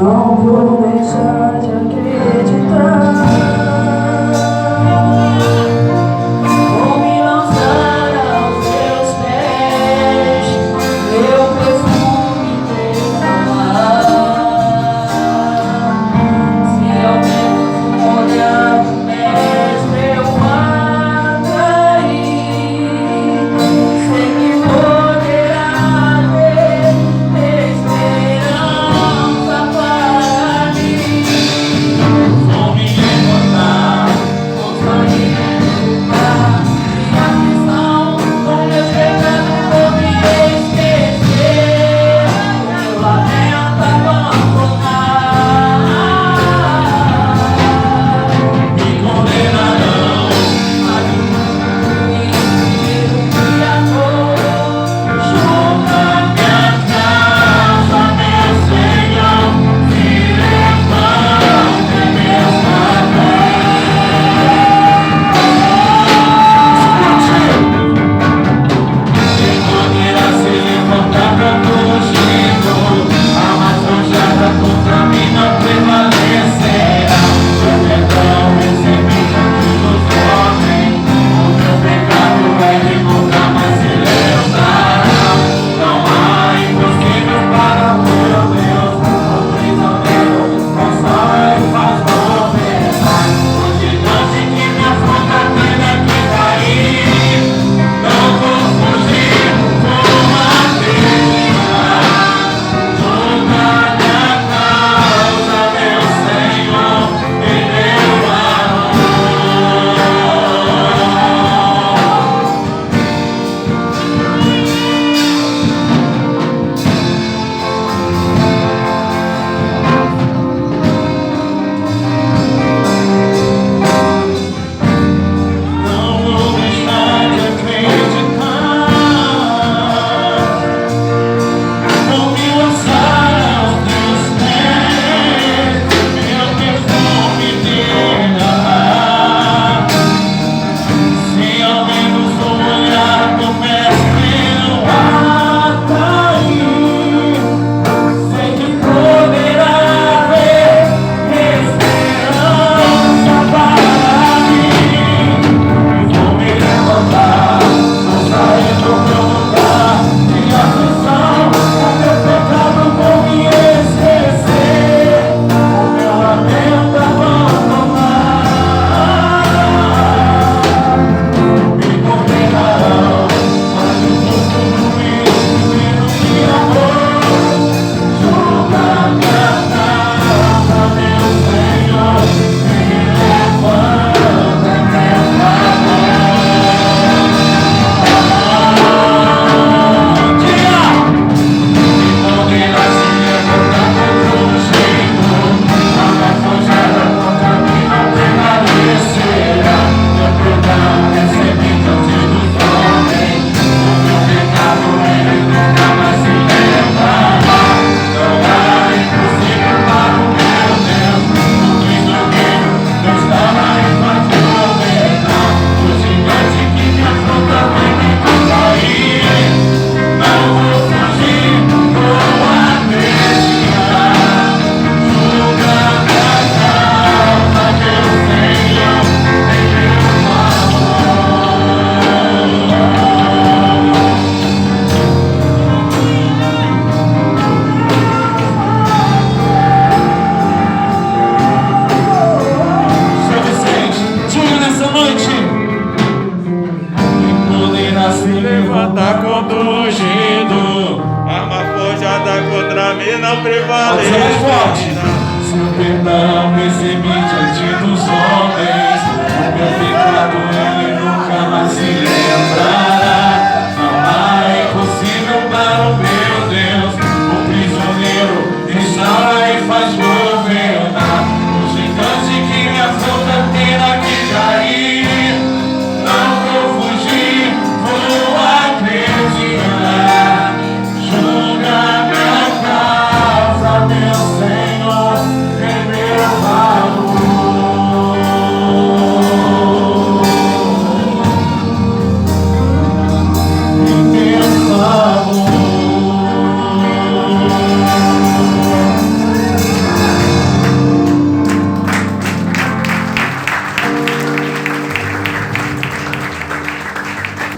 Não vou deixar de acreditar. Vou me lançar aos teus pés, meu perfume derramar. Se ao menos um olhar do mestre eu atrair, sei que poderá ter esperança para mim. Vou me levantar, vou sair do lugar de aflição, com meus pecados vou me esquecer, o meu lamento abandonar. Me condenarão, mas o Filho que amou julga minha causa, meu Senhor, se levante nessa quem poderá se levantar contra o ungido? A mais forjada contra mim não prevalecerá. O perdão recebi diante dos homens, o meu pecado ele nunca mais se lembrará. Não há impossível para o meu Deus, o prisioneiro descansa e faz governar. O gigante que me afronta tenha que cair, não vou fugir, vou acreditar. Julga minha causa, meu Senhor, em meu amor. Não vou deixar de acreditar. Vou me lançar aos teus pés, meu perfume derramar. Se ao menos um olhar do mestre eu atrair, sei que poderá haver esperança para mim. Vou me levantar, vou sair do meu lugar de aflição, o meu pecado vou me esquecer, o meu lamento abandonar. Me condenarão, mas o justo juiz divino me amou. Julga minha causa, meu Senhor, me levanta nessa poderá se levantar contra o ungido, a mais forjada contra mim não prevalecerá. Meu perdão recebi diante dos homens, o meu pecado ele nunca mais se lembrará. Não há impossível para o meu Deus, o Cristo guerreiro não estava em faz governar. O gigante que me afronta tem que cair, não vou fugir, vou acreditar. Julga minha causa, meu Senhor, em meu São Vicente, diga nessa noite. Quem poderá se levantar contra o ungido? Arma forjada contra mim não Pode ser mais forte. prevalecerá. Seu perdão recebi diante dos homens, o meu pecado ele nunca mais se lembra.